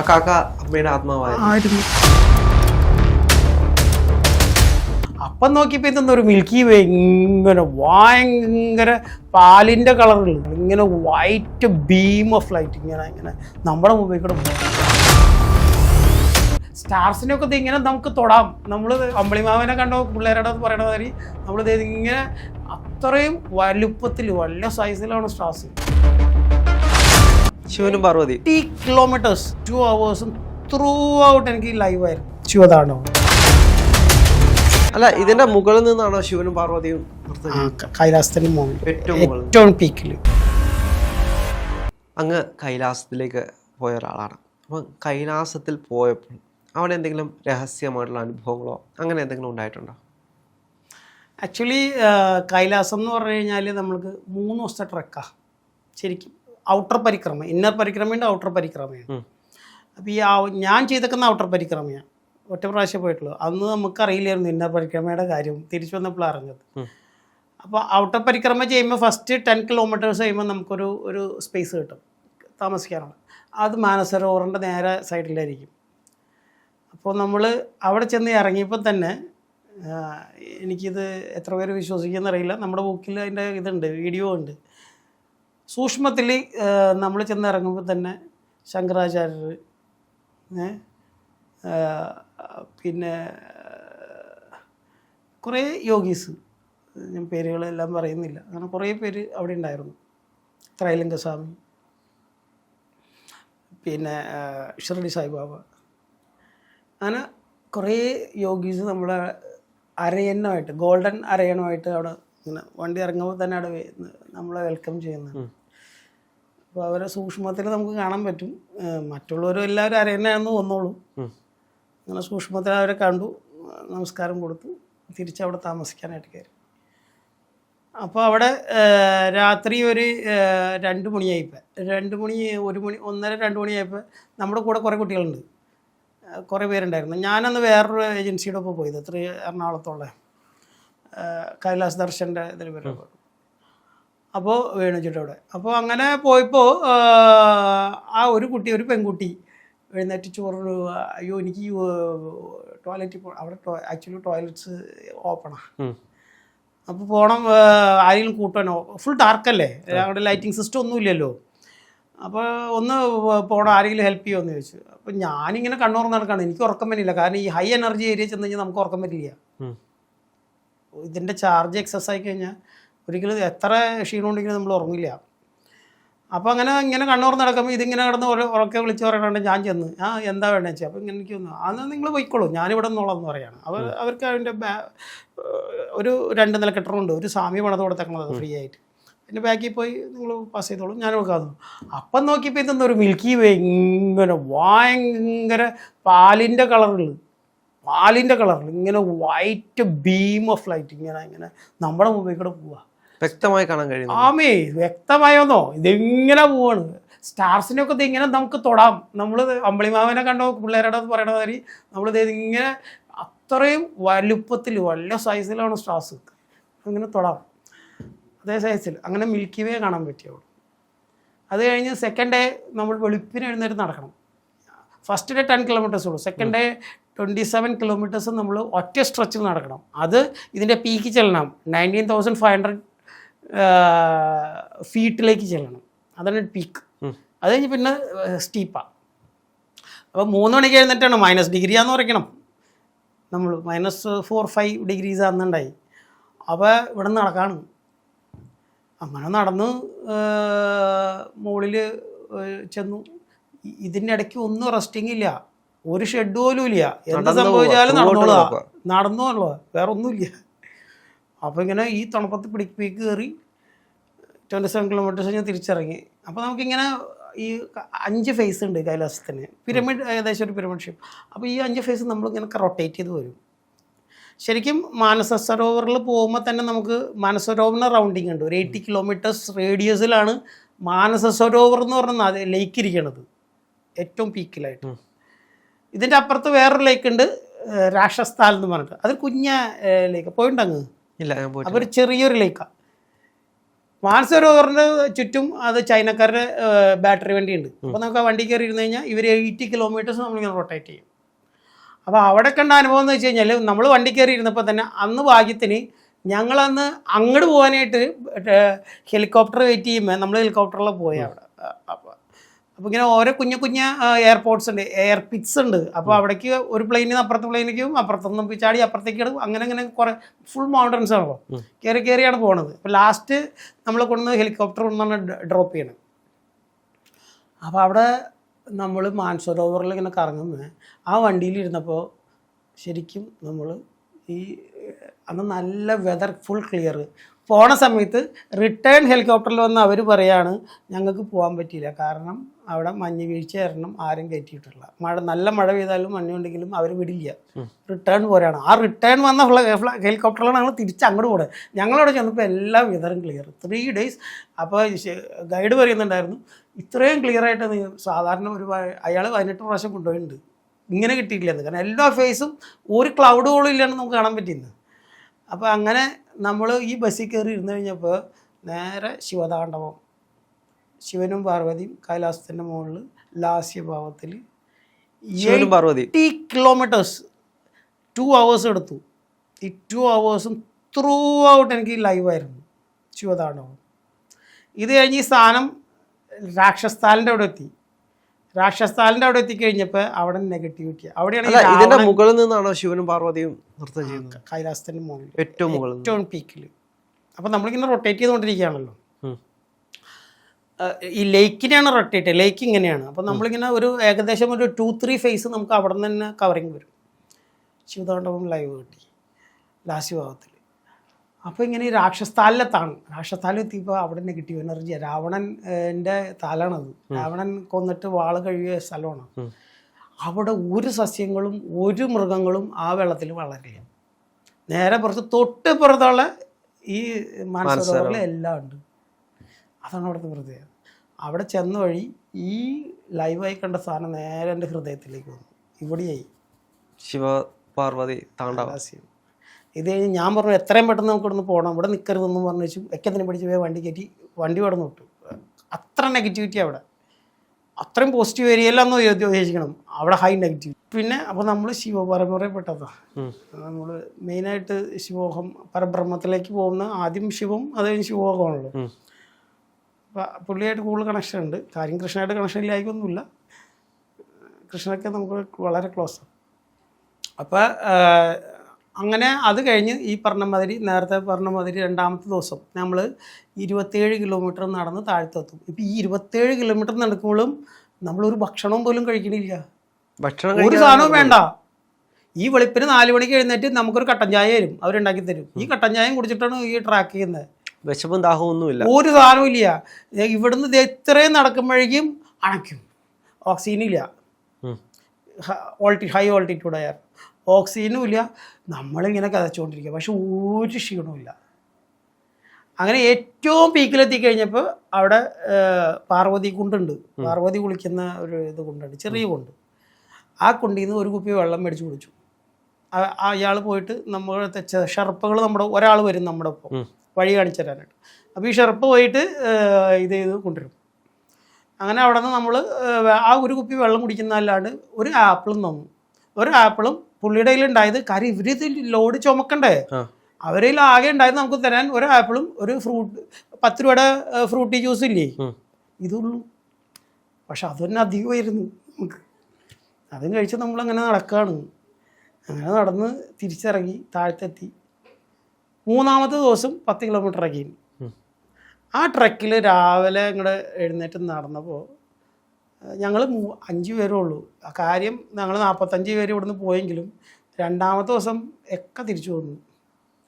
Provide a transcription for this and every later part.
ആ കാക്ക അമ്മയുടെ ആത്മാവായിരുന്നു. അപ്പം നോക്കിയപ്പോൾ ഇതൊന്നും ഒരു മിൽക്കി വേ ഇങ്ങനെ ഭയങ്കര പാലിൻ്റെ കളറുകൾ ഇങ്ങനെ വൈറ്റ് ബീം ഓഫ് ലൈറ്റ് ഇങ്ങനെ ഇങ്ങനെ നമ്മുടെ മുമ്പിൽ കൂടെ സ്റ്റാർസിനൊക്കെ ഇത് ഇങ്ങനെ നമുക്ക് തൊടാം. നമ്മൾ അമ്പിളിമാവനെ കണ്ടോ പിള്ളേരുടെ പറയണ മാതിരി നമ്മളിത് ഇങ്ങനെ അത്രയും വലുപ്പത്തിൽ വലിയ സൈസിലാണ് സ്റ്റാർസ്. ശിവനും Parvati 80 kilometres 2 hours throughout എനിക്ക് ലൈവായിരുന്നു. ശിവതാണോ അല്ല, ഇതിന്റെ മുകളിൽ നിന്നാണോ ശിവനും പാർവതിയും കൈലാസത്തിന്റെ മുകളിൽ ഏറ്റവും ഏറ്റവും പീക്കിൽ? അങ്ങ് കൈലാസത്തിലേക്ക് പോയ ഒരാളാണ്. അപ്പം കൈലാസത്തിൽ പോയപ്പോൾ അവിടെ എന്തെങ്കിലും രഹസ്യമായിട്ടുള്ള അനുഭവങ്ങളോ അങ്ങനെ എന്തെങ്കിലും ഉണ്ടായിട്ടുണ്ടോ? ആക്ച്വലി കൈലാസം എന്ന് പറഞ്ഞു കഴിഞ്ഞാൽ നമ്മൾക്ക് 3 ദിവസത്തെ ട്രെക്കാണ് ശരിക്കും. ഔട്ടർ പരിക്രമ, ഇന്നർ പരിക്രമയുണ്ട്, ഔട്ടർ പരിക്രമയാണ്. അപ്പോൾ ഞാൻ ചെയ്തേക്കുന്ന ഔട്ടർ പരിക്രമയാണ്. ഒറ്റ പ്രാവശ്യം പോയിട്ടുള്ളൂ. അന്ന് നമുക്കറിയില്ലായിരുന്നു ഇന്നർ പരിക്രമയുടെ കാര്യം. തിരിച്ചു അറിഞ്ഞത്. അപ്പോൾ ഔട്ടർ പരിക്രമ ചെയ്യുമ്പോൾ ഫസ്റ്റ് 10 കിലോമീറ്റേഴ്സ് കഴിയുമ്പോൾ നമുക്കൊരു സ്പേസ് കിട്ടും താമസിക്കാനുള്ള. അത് മാനസരോവറിൻ്റെ നേരെ സൈഡിലായിരിക്കും. അപ്പോൾ നമ്മൾ അവിടെ ചെന്ന് ഇറങ്ങിയപ്പോൾ തന്നെ എനിക്കിത് എത്ര പേര് വിശ്വസിക്കുമെന്നറിയില്ല, നമ്മുടെ ബുക്കിൽ അതിൻ്റെ ഇതുണ്ട്, വീഡിയോ ഉണ്ട്. സൂക്ഷ്മത്തിൽ നമ്മൾ ചെന്ന് ഇറങ്ങുമ്പോൾ തന്നെ ശങ്കരാചാര്യർ, പിന്നെ കുറേ യോഗീസ്, ഞാൻ പേരുകളെല്ലാം പറയുന്നില്ല, അങ്ങനെ കുറേ പേര് അവിടെ ഉണ്ടായിരുന്നു. ത്രൈലിംഗസ്വാമി, പിന്നെ ഷിർഡി സായിബാബ, അങ്ങനെ കുറേ യോഗീസ് നമ്മളെ അരയന്നമായിട്ട്, ഗോൾഡൻ അരയണമായിട്ട് അവിടെ ഇങ്ങനെ വണ്ടി ഇറങ്ങുമ്പോൾ തന്നെ അവിടെ നമ്മളെ വെൽക്കം ചെയ്യുന്നതാണ്. അപ്പോൾ അവരെ സൂക്ഷ്മത്തിൽ നമുക്ക് കാണാൻ പറ്റും. മറ്റുള്ളവരും എല്ലാവരും അരയന്നാണെന്ന് വന്നോളൂ. അങ്ങനെ സൂക്ഷ്മത്തിൽ അവരെ കണ്ടു, നമസ്കാരം കൊടുത്തു, തിരിച്ചവിടെ താമസിക്കാനായിട്ട് കയറി. അപ്പോൾ അവിടെ രാത്രി ഒരു 2 മണിയായിപ്പോൾ, 2 മണി 1 മണി 1:30 2 മണിയായപ്പോൾ നമ്മുടെ കൂടെ കുറേ കുട്ടികളുണ്ട്, കുറേ പേരുണ്ടായിരുന്നു. ഞാനന്ന് വേറൊരു ഏജൻസിയുടെ ഒപ്പം പോയത്, എറണാകുളത്തുള്ള കൈലാസ് ദർശൻ്റെ ഇതിൽ പേര്. അപ്പോൾ വേണുചിട്ടവിടെ. അപ്പോൾ അങ്ങനെ പോയപ്പോൾ ആ ഒരു പെൺകുട്ടി എഴുന്നേറ്റ് ചോറ്, അയ്യോ എനിക്ക് ടോയ്ലറ്റിൽ അവിടെ ആക്ച്വലി ടോയ്ലറ്റ്സ് ഓപ്പണാണ്, അപ്പോൾ പോകണം, ആരെങ്കിലും കൂട്ടാനോ, ഫുൾ ഡാർക്കല്ലേ, അവിടെ ലൈറ്റിംഗ് സിസ്റ്റം ഒന്നും ഇല്ലല്ലോ. അപ്പോൾ ഒന്ന് പോകണം, ആരെങ്കിലും ഹെൽപ്പ് ചെയ്യുമെന്ന് ചോദിച്ചു. അപ്പോൾ ഞാനിങ്ങനെ കണ്ണുറന്ന് നടക്കുകയാണ്, എനിക്ക് ഉറക്കം പറ്റില്ല. കാരണം ഈ ഹൈ എനർജി ഏരിയ ചെന്ന് കഴിഞ്ഞാൽ നമുക്ക് ഉറക്കം പറ്റില്ല. ഇതിൻ്റെ ചാർജ് എക്സസ് ആയി കഴിഞ്ഞാൽ ഒരിക്കലും എത്ര ക്ഷീണം ഉണ്ടെങ്കിലും നമ്മൾ ഉറങ്ങില്ല. അപ്പോൾ ഇങ്ങനെ കണ്ണുറന്ന് നടക്കുമ്പോൾ ഇതിങ്ങനെ കിടന്ന് ഉറക്കെ വിളിച്ച് പറയണുണ്ട്. ഞാൻ ചെന്ന് എന്താ വേണ്ടതെന്ന് വെച്ചാൽ, അപ്പോൾ ഇങ്ങനെ എനിക്ക് തോന്നുന്നു അന്ന് നിങ്ങൾ പോയിക്കോളൂ, ഞാനിവിടെ നിന്നോളാം പറയുകയാണ്. അവർക്ക് അതിൻ്റെ ഒരു 2 നില കെട്ടിടമുണ്ട്, ഒരു സ്വാമി പണിത് കൊടുത്തേക്കണത് ഫ്രീ ആയിട്ട്. എൻ്റെ ബാക്കിൽ പോയി നിങ്ങൾ പാസ് ചെയ്തോളൂ, ഞാൻ കൊടുക്കാമെന്നു. അപ്പം നോക്കിയപ്പോൾ ഇതൊന്നും ഒരു മിൽക്കി വേ ഇങ്ങനെ ഭയങ്കര പാലിൻ്റെ കളറുകൾ ഇങ്ങനെ വൈറ്റ് ബീം ഓഫ് ലൈറ്റ് ഇങ്ങനെ നമ്മുടെ മുമ്പിൽ കൂടെ പോവുക. വ്യക്തമായി കാണാൻ കഴിയും. ആമേ വ്യക്തമായോന്നോ, ഇതിങ്ങനെ പോവാണ്. സ്റ്റാർസിനൊക്കെ ഇത് ഇങ്ങനെ നമുക്ക് തൊടാം. നമ്മൾ അമ്പിളിമാവനെ കണ്ടോ പിള്ളേരുടെ പറയണ മാതിരി നമ്മളിത് ഇങ്ങനെ അത്രയും വലുപ്പത്തിൽ വലിയ സൈസിലാണ് സ്റ്റാർസ്, അങ്ങനെ തൊടാം. അതേ സൈസിൽ അങ്ങനെ മിൽക്കി വേ കാണാൻ പറ്റിയുള്ളൂ. അത് കഴിഞ്ഞ് സെക്കൻഡ് ഡേ നമ്മൾ വെളുപ്പിന് എഴുന്നേറ്റ് നടക്കണം. ഫസ്റ്റ് ഡേ 10 കിലോമീറ്റേഴ്സ് ഉള്ളൂ. സെക്കൻഡ് ഡേ 27 കിലോമീറ്റേഴ്സ് നമ്മൾ ഒറ്റ സ്ട്രെച്ചിൽ നടക്കണം. അത് ഇതിൻ്റെ പീക്ക് ചെല്ലണം, 19,500 ഫീറ്റിലേക്ക് ചെല്ലണം. അതാണ് പീക്ക്. അത് കഴിഞ്ഞ് പിന്നെ സ്റ്റീപ്പാണ്. അപ്പോൾ 3 മണിക്ക് എഴുന്നേറ്റാണ്, -ഡിഗ്രിയാന്ന് പറയണം. നമ്മൾ -4-5 ഡിഗ്രീസ് അന്നുണ്ടായി. അപ്പോൾ ഇവിടെ നടക്കാണ്. അങ്ങനെ നടന്ന് മുകളിൽ ചെന്നു. ഇതിൻ്റെ ഇടയ്ക്ക് ഒന്നും റെസ്റ്റിംഗ് ഇല്ല, ഒരു ഷെഡ് പോലും ഇല്ല. എന്ത് സംഭവിച്ചാലും നടന്നോളൂ, വേറെ ഒന്നുമില്ല. അപ്പോൾ ഇങ്ങനെ ഈ തണുപ്പത്ത് പീക്ക് കയറി 27 കിലോമീറ്റേഴ്സ് ഞാൻ തിരിച്ചിറങ്ങി. അപ്പോൾ നമുക്കിങ്ങനെ ഈ 5 ഫേസ് ഉണ്ട് കൈലാസത്തിന്. പിരമിഡ്, ഏകദേശം ഒരു പിരമിഡ് ഷേപ്പ്. അപ്പോൾ ഈ 5 ഫേസ് നമ്മളിങ്ങനെ റൊട്ടേറ്റ് ചെയ്ത് വരും. ശരിക്കും മാനസ സരോവറിൽ പോകുമ്പോൾ തന്നെ നമുക്ക് മാനസരോവറിന് റൗണ്ടിങ് ഉണ്ട്. ഒരു 80 കിലോമീറ്റേഴ്സ് റേഡിയസിലാണ് മാനസ സരോവർ എന്ന് പറഞ്ഞാൽ ലേക്ക് ഇരിക്കണത്, ഏറ്റവും പീക്കിലായിട്ട്. ഇതിൻ്റെ അപ്പുറത്ത് വേറൊരു ലേക്ക് ഉണ്ട്, രാക്ഷസ്ഥാൽ എന്ന് പറഞ്ഞിട്ട്. അതൊരു കുഞ്ഞ ലേക്ക്. പോയിട്ടുണ്ടങ്ങ്? ഇല്ല. അപ്പോൾ ഒരു ചെറിയൊരു ലേക്കാണ്. മാനസരോവറിൻ്റെ ചുറ്റും അത് ചൈനക്കാരുടെ ബാറ്ററി വണ്ടിയുണ്ട്. അപ്പോൾ നമുക്ക് ആ വണ്ടി കയറി ഇരുന്ന് കഴിഞ്ഞാൽ ഇവർ 80 കിലോമീറ്റേഴ്സ് നമ്മളിങ്ങനെ റൊട്ടേറ്റ് ചെയ്യും. അപ്പോൾ അവിടെ കണ്ട അനുഭവം എന്ന് വെച്ച് കഴിഞ്ഞാൽ നമ്മൾ വണ്ടി കയറി ഇരുന്നപ്പോൾ തന്നെ അന്ന് ഭാഗ്യത്തിന് ഞങ്ങളന്ന് അങ്ങോട്ട് പോകാനായിട്ട് ഹെലികോപ്റ്റർ വെയിറ്റ് ചെയ്യുമ്പോൾ നമ്മൾ ഹെലികോപ്റ്ററിൽ പോയി അവിടെ. അപ്പോൾ ഇങ്ങനെ ഓരോ കുഞ്ഞു കുഞ്ഞ എയർപോർട്ട്സ് ഉണ്ട്, എയർ പിറ്റ്സ് ഉണ്ട്. അപ്പോൾ അവിടേക്ക് ഒരു പ്ലെയിനിൽ നിന്ന് അപ്പുറത്തെ പ്ലെയിനിലേക്കും അപ്പുറത്തുനിന്ന് ചാടി അപ്പുറത്തേക്ക് ഇടും. അങ്ങനെ കുറേ ഫുൾ മൗണ്ടൻസ് ആണല്ലോ, കയറിയാണ് പോണത്. അപ്പോൾ ലാസ്റ്റ് നമ്മളെ കൊണ്ടുവന്ന് ഹെലികോപ്റ്റർ കൊണ്ടാണ് ഡ്രോപ്പ് ചെയ്യണത്. അപ്പോൾ അവിടെ നമ്മൾ മാനസരോവറിൽ ഇങ്ങനെ കറങ്ങുന്നത് ആ വണ്ടിയിൽ ഇരുന്നപ്പോൾ ശരിക്കും നമ്മൾ ഈ അന്ന് നല്ല വെതർ ഫുൾ ക്ലിയർ പോണ സമയത്ത് റിട്ടേൺ ഹെലികോപ്റ്ററിൽ വന്ന് അവർ പറയാണ് ഞങ്ങൾക്ക് പോകാൻ പറ്റിയില്ല, കാരണം അവിടെ മഞ്ഞ് വീഴ്ച കാരണം ആരും കയറ്റിയിട്ടില്ല. നല്ല മഴ പെയ്താലും മഞ്ഞുണ്ടെങ്കിലും അവർ വിടില്ല, റിട്ടേൺ പോരാണ്. ആ റിട്ടേൺ വന്ന ഹെലികോപ്റ്ററിലാണ് ഞങ്ങൾ തിരിച്ച് അങ്ങോട്ട് പോയത്. ഞങ്ങളവിടെ ചെന്നപ്പോൾ എല്ലാ വെതറും ക്ലിയർ 3 days. അപ്പോൾ ഗൈഡ് പറയുന്നുണ്ടായിരുന്നു ഇത്രയും ക്ലിയർ ആയിട്ട് സാധാരണ അയാൾ 18 പ്രാവശ്യം കൊണ്ടുപോയിട്ടുണ്ട്, ഇങ്ങനെ കിട്ടിയിട്ടില്ലെന്ന്. കാരണം എല്ലാ ഫേസും ഒരു ക്ലൗഡ് പോലും ഇല്ലാണ്ട് നമുക്ക് കാണാൻ പറ്റിയിരുന്നു. അപ്പോൾ അങ്ങനെ നമ്മൾ ഈ ബസ്സിൽ കയറി ഇരുന്ന് കഴിഞ്ഞപ്പോൾ നേരെ ശിവതാണ്ഡവം, ശിവനും പാർവതിയും കൈലാസത്തിൻ്റെ മുകളിൽ ലാസ്യഭാവത്തിൽ 80 കിലോമീറ്റേഴ്സ് 2 hours എടുത്തു. ഈ 2 hours ത്രൂ ഔട്ട് എനിക്ക് ലൈവായിരുന്നു ശിവതാണ്ഡവം. ഇത് കഴിഞ്ഞ് ഈ സ്ഥാനം രാക്ഷസ്ഥാലിൻ്റെ അവിടെ എത്തി. രാക്ഷസ്ഥാലിൻ്റെ അവിടെ എത്തിക്കഴിഞ്ഞപ്പോൾ അവിടെ നെഗറ്റിവിറ്റി. അവിടെയാണ് ഇതിന്റെ മുകളിൽ നിന്നാണോ ശിവനും പാർവതിയും നൃത്തം ചെയ്യുന്നത്? കൈലാസത്തിൻ്റെ മുകളിൽ ഏറ്റവും പീക്കിൽ. അപ്പം നമ്മളിങ്ങനെ റൊട്ടേറ്റ് ചെയ്തുകൊണ്ടിരിക്കുകയാണല്ലോ, ഈ ലേക്കിനെയാണ് റൊട്ടേറ്റ്. ലേക്ക് ഇങ്ങനെയാണ്. അപ്പം നമ്മളിങ്ങനെ ഏകദേശം ഒരു 2-3 ഫേസ് നമുക്ക് അവിടെ നിന്ന് തന്നെ കവറിങ് വരും. ശിവതാണ്ഡവം ലൈവ് കിട്ടി ലാസ്റ്റ് ഭാഗത്തിൽ. അപ്പോൾ ഇങ്ങനെ ഈ രാക്ഷസ്ഥാലിലെത്താണ്. രാക്ഷസ്ഥാലിലെത്തിയപ്പോൾ അവിടെ നെഗറ്റീവ് എനർജി. രാവണൻ്റെ താലാണത്. രാവണൻ കൊന്നിട്ട് വാള് കഴിയ സ്ഥലമാണ്. അവിടെ ഒരു സസ്യങ്ങളും ഒരു മൃഗങ്ങളും ആ വെള്ളത്തിൽ വളരില്ല. നേരെ തൊട്ട് പുറത്തുള്ള ഈ മാനസരോവറിൽ എല്ലാം ഉണ്ട്. അതാണ് അവിടുത്തെ പ്രത്യേകത. അവിടെ ചെന്ന വഴി ഈ ലൈവായി കണ്ട സാധനം നേരെ എൻ്റെ ഹൃദയത്തിലേക്ക് വന്നു. ഇവിടെയായി ശിവ പാർവതി താണ്ഡവം. ഇത് കഴിഞ്ഞ് ഞാൻ പറഞ്ഞു എത്രയും പെട്ടെന്ന് നമുക്ക് ഇവിടുന്ന് പോകണം, ഇവിടെ നിൽക്കരുതെന്ന് പറഞ്ഞു വെച്ചു. എക്കത്തിന് പിടിച്ച് പോയി വണ്ടി കയറ്റി വണ്ടി ഇവിടെ വിട്ടു. അത്ര നെഗറ്റിവിറ്റി അവിടെ, അത്രയും പോസിറ്റീവ് ഏരിയയിലാണെന്ന് ഉദ്ദേശിക്കണം, അവിടെ ഹൈ നെഗറ്റിവിറ്റി. പിന്നെ അപ്പോൾ നമ്മൾ ശിവപരമ്പരപ്പെട്ടതാണ്. നമ്മൾ മെയിനായിട്ട് ശിവോഹം പരബ്രഹ്മത്തിലേക്ക് പോകുന്ന ആദ്യം ശിവം, അത് കഴിഞ്ഞ് ശിവോഹമാണല്ലോ. അപ്പം പുള്ളിയായിട്ട് കൂടുതൽ കണക്ഷൻ ഉണ്ട്. കാര്യം കൃഷ്ണനായിട്ട് കണക്ഷൻ ഇല്ലായിരിക്കൊന്നുമില്ല, കൃഷ്ണനൊക്കെ നമുക്ക് വളരെ ക്ലോസാണ്. അപ്പം അങ്ങനെ അത് കഴിഞ്ഞ് ഈ നേരത്തെ പറഞ്ഞ മാതിരി രണ്ടാമത്തെ ദിവസം നമ്മൾ 27 കിലോമീറ്റർ നടന്ന് താഴ്ത്തെത്തും. ഇപ്പം ഈ 27 കിലോമീറ്റർ നടക്കുമ്പോഴും നമ്മളൊരു ഭക്ഷണം പോലും കഴിക്കണില്ല, ഒരു സാധനവും വേണ്ട. ഈ വെളുപ്പിന് 4 മണിക്ക് എഴുന്നേറ്റ് നമുക്കൊരു കട്ടൻ ചായ തരും, അവരുണ്ടാക്കി തരും. ഈ കട്ടൻ ചായയും കുടിച്ചിട്ടാണ് ഈ ട്രാക്ക് ചെയ്യുന്നത്. വിശപ്പും ദാഹവും ഒന്നുമില്ല, ഒരു സാധനവും ഇല്ല. ഇവിടുന്ന് ഇത്രയും നടക്കുമ്പോഴേക്കും അണയ്ക്കും. ഓക്സിജൻ ഇല്ല, ഹൈ ഓൾട്ടിറ്റ്യൂഡ് എയർ, ഓക്സിജനും ഇല്ല. നമ്മളിങ്ങനെ കതച്ചുകൊണ്ടിരിക്കുക, പക്ഷെ ഒരു ക്ഷീണവും ഇല്ല. അങ്ങനെ ഏറ്റവും പീക്കിലെത്തി കഴിഞ്ഞപ്പോൾ അവിടെ പാർവതി കുണ്ടുണ്ട്. പാർവതി കുളിക്കുന്ന ഒരു ഇത് കുണ്ടുണ്ട്, ചെറിയ കുണ്ട്. ആ കുണ്ടിൽ നിന്ന് ഒരു കുപ്പി വെള്ളം മേടിച്ച് കുടിച്ചു. അയാൾ പോയിട്ട് നമ്മുടെ ഷെർപ്പകൾ ഒരാൾ വരും നമ്മുടെ ഒപ്പം വഴി കാണിച്ചു തരാനായിട്ട്. അപ്പോൾ ഈ ഷെർപ്പ് പോയിട്ട് ഇത് കൊണ്ടുവരും. അങ്ങനെ അവിടെ നിന്ന് നമ്മൾ ആ ഒരു കുപ്പി വെള്ളം കുടിക്കുന്നതല്ലാണ്ട് ഒരു ആപ്പിളും തന്നു. ഒരു ആപ്പിളും പുള്ളിയുടെ കയ്യിലുണ്ടായത്, കാര്യം ഇവരിത് ലോഡ് ചുമക്കണ്ടേ, അവരിൽ ആകെ ഉണ്ടായത് നമുക്ക് തരാൻ ഒരു ആപ്പിളും ഒരു 10 രൂപയുടെ ഫ്രൂട്ടി ജ്യൂസ് ഇല്ലേ, ഇതുള്ളൂ. പക്ഷെ അത് തന്നെ അധികമായിരുന്നു നമുക്ക്. അതും കഴിച്ച് നമ്മളങ്ങനെ നടക്കുകയാണ്. അങ്ങനെ നടന്ന് തിരിച്ചിറങ്ങി താഴത്തെത്തി. 3-ാമത്തെ ദിവസം 10 കിലോമീറ്റർ ആക്കി. ആ ട്രക്കിൽ രാവിലെ ഇങ്ങോട്ട് എഴുന്നേറ്റ് നടന്നപ്പോൾ ഞങ്ങൾ 5 പേരേ ഉള്ളൂ. ആ കാര്യം ഞങ്ങൾ 45 പേര് ഇവിടുന്ന് പോയെങ്കിലും 2-ാമത്തെ ദിവസം ഒക്കെ തിരിച്ചു വന്നു,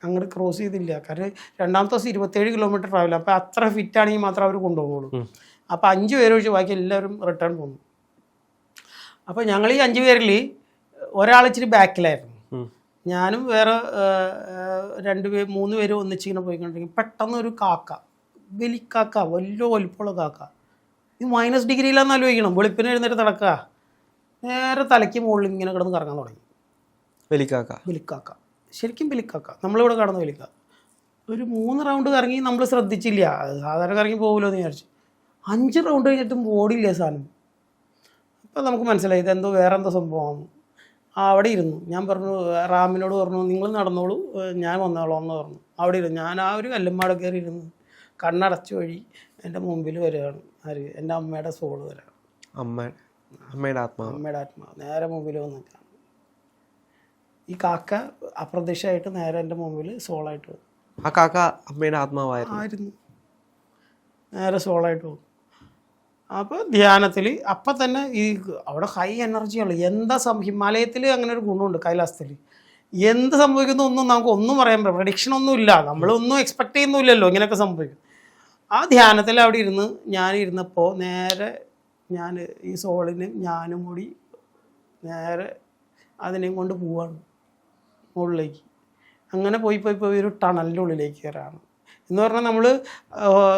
അങ്ങോട്ട് ക്രോസ് ചെയ്തില്ല. കാരണം 2-ാമത്തെ ദിവസം 27 കിലോമീറ്റർ ട്രാവൽ. അപ്പോൾ അത്ര ഫിറ്റാണെങ്കിൽ മാത്രമേ അവർ കൊണ്ടുപോകുള്ളൂ. അപ്പോൾ 5 പേര് ഒഴിച്ച് ബാക്കി എല്ലാവരും റിട്ടേൺ പോന്നു. അപ്പോൾ ഞങ്ങൾ ഈ 5 പേരിൽ ഒരാൾ ഇച്ചിരി ബാക്കിലായിരുന്നു. ഞാനും വേറെ 3 പേരും ഒന്നിച്ചിങ്ങനെ പോയിക്കൊണ്ടിരിക്കും. പെട്ടെന്ന് ഒരു കാക്ക, വലിക്കാക്ക, വലിയ വലിപ്പമുള്ള കാക്ക, ഈ -, ഡിഗ്രിയിലാന്ന് ആലോചിക്കണം. വെളുപ്പിന് എഴുന്നേറ്റ് നടക്കുക, നേരെ തലയ്ക്ക് മുകളിൽ ഇങ്ങനെ കിടന്ന് കറങ്ങാൻ തുടങ്ങി. വലിക്കാക്ക ശരിക്കും വലിക്കാക്ക, നമ്മളിവിടെ കടന്ന് വലിക്കാക്ക. ഒരു 3 റൗണ്ട് കറങ്ങി നമ്മൾ ശ്രദ്ധിച്ചില്ല, അത് സാധാരണ കറങ്ങി പോകുമല്ലോ എന്ന് വിചാരിച്ചു. 5 റൗണ്ട് കഴിഞ്ഞിട്ടും ഓടില്ല സാധനം. അപ്പോൾ നമുക്ക് മനസ്സിലായി ഇതെന്തോ വേറെ എന്തോ സംഭവമാണ്. അവിടെ ഇരുന്നു. ഞാൻ പറഞ്ഞു, റാമിനോട് പറഞ്ഞു നിങ്ങൾ നടന്നോളൂ, ഞാൻ വന്നോളാം എന്ന് പറഞ്ഞു. അവിടെ ഇരുന്നു. ഞാൻ ആ ഒരു കല്ലുമ്മാടെ കയറി ഇരുന്ന് കണ്ണടച്ച് വഴി എൻ്റെ മുമ്പിൽ വരികയാണ് ആര്, എൻ്റെ അമ്മയുടെ സോള് വരികയാണ്. അമ്മയുടെ ആത്മാവ് നേരെ മുമ്പിൽ വന്ന് നിൽക്കുകയാണ്. ഈ കാക്ക അപ്രത്യക്ഷമായിട്ട് നേരെ എൻ്റെ മുമ്പിൽ സോളായിട്ട് വന്നു. ആ കാക്ക അമ്മയുടെ ആത്മാവായിരുന്നു. നേരെ സോളായിട്ട് വന്നു. അപ്പോൾ ധ്യാനത്തിൽ അപ്പം തന്നെ ഈ അവിടെ ഹൈ എനർജിയാണ്. എന്താ ഹിമാലയത്തിൽ അങ്ങനെ ഒരു ഗുണമുണ്ട്, കൈലാസത്തിൽ എന്ത് സംഭവിക്കുന്നു ഒന്നും നമുക്ക് ഒന്നും പറയാൻ പറ്റില്ല, പ്രഡിക്ഷൻ ഒന്നും ഇല്ല, നമ്മളൊന്നും എക്സ്പെക്ട് ചെയ്യുന്നില്ലല്ലോ ഇങ്ങനെയൊക്കെ സംഭവിക്കും. ആ ധ്യാനത്തിൽ അവിടെ ഇരുന്ന് ഞാൻ ഇരുന്നപ്പോൾ നേരെ ഞാൻ ഈ സോളിന് ഞാനും കൂടി നേരെ അതിനെയും കൊണ്ട് പോവാണ് മുകളിലേക്ക്. അങ്ങനെ പോയി ഒരു ടണലിൻ്റെ ഉള്ളിലേക്ക് കയറാണ്. എന്ന് പറഞ്ഞാൽ നമ്മൾ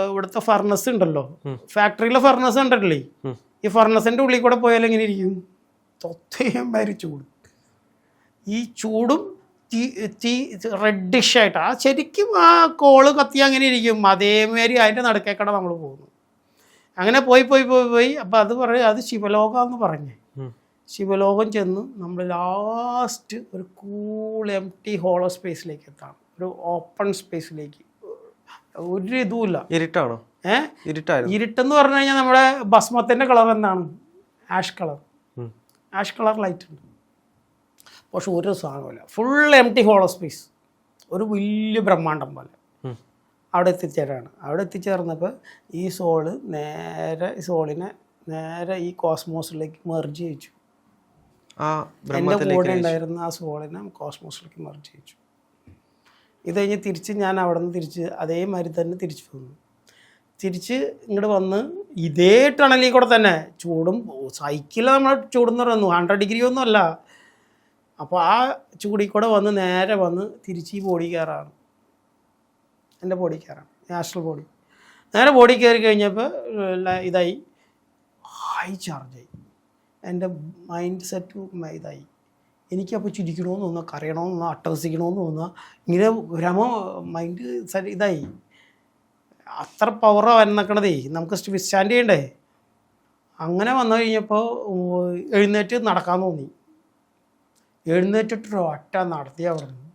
ഇവിടുത്തെ ഫർണസ് ഉണ്ടല്ലോ, ഫാക്ടറിയിലെ ഫർണസ് ഉണ്ടല്ലേ, ഈ ഫർണസിൻ്റെ ഉള്ളിൽ കൂടെ പോയാൽ എങ്ങനെ ഇരിക്കും, തൊത്തയമാതിരി ചൂട്. ഈ ചൂടും തീ റെഡിഷായിട്ട് ആ ശരിക്കും ആ കോള് കത്തി അങ്ങനെ ഇരിക്കും. അതേമാതിരി അതിൻ്റെ നടുക്കേക്കട നമ്മൾ പോകുന്നു. അങ്ങനെ പോയി അപ്പം അത് പറയും അത് ശിവലോകം എന്ന് പറഞ്ഞേ. ശിവലോകം ചെന്ന് നമ്മൾ ലാസ്റ്റ് ഒരു കൂൾ എംപ്റ്റി ഹോളോ സ്പേസിലേക്ക് എത്താണ്, ഒരു ഓപ്പൺ സ്പേസിലേക്ക്. ഒരു ഇതുമില്ല. ഇരുട്ടാണോ? ഇരുട്ടെന്ന് പറഞ്ഞു കഴിഞ്ഞാൽ നമ്മുടെ ഭസ്മത്തിൻ്റെ കളർ എന്താണ്, ആഷ് കളർ ലൈറ്റ് ഉണ്ട്. പക്ഷെ ഒരു സാധനമില്ല, ഫുൾ എംപ്റ്റി ഹോളോ സ്പേസ്, ഒരു വലിയ ബ്രഹ്മാണ്ടം പോലെ. അവിടെ എത്തിച്ചേർന്നപ്പോൾ ഈ സോളിനെ നേരെ ഈ കോസ്മോസിലേക്ക് മെർജ് ചെയ്യിച്ചു. എൻ്റെ കൂടെ ഉണ്ടായിരുന്ന ആ സോളിനെ കോസ്മോസിലേക്ക് മെർജ് ചെയ്യിച്ചു. ഇത് കഴിഞ്ഞ് തിരിച്ച് ഞാൻ അവിടെ നിന്ന് തിരിച്ച് അതേമാതിരി തന്നെ തിരിച്ചു വന്നു. തിരിച്ച് ഇങ്ങോട്ട് വന്ന് ഇതേ ടണലിൽ കൂടെ തന്നെ ചൂടും സൈക്കിളിൽ നമ്മൾ ചൂടെന്ന് പറയുന്നു 100 ഡിഗ്രി ഒന്നും അല്ല. അപ്പോൾ ആ ചൂടിൽ കൂടെ വന്ന് നേരെ വന്ന് തിരിച്ച് ഈ ബോഡി കയറാണ്, എൻ്റെ ബോഡി കയറാണ്, നാഷണൽ ബോഡി. നേരെ ബോഡി കയറി കഴിഞ്ഞപ്പോൾ ഇതായി ഹൈ ചാർജായി. എൻ്റെ മൈൻഡ് സെറ്റ് ഇതായി. എനിക്കപ്പോൾ ചിരിക്കണമെന്ന് തോന്നുക, കരയണമെന്ന് തോന്നുക, അട്ടഹസിക്കണമെന്ന് തോന്നുക, ഇങ്ങനെ മൈൻഡ് സെറ്റ് ഇതായി. അത്ര പവറാണ് വന്നേക്കണതേ, നമുക്ക് സ്റ്റാൻഡ് ചെയ്യണ്ടേ. അങ്ങനെ വന്നു കഴിഞ്ഞപ്പോൾ എഴുന്നേറ്റ് നടക്കാൻ തോന്നി. എഴുന്നേറ്റിട്ടൊരു ഒറ്റ നടത്തി അവിടെ നിന്ന്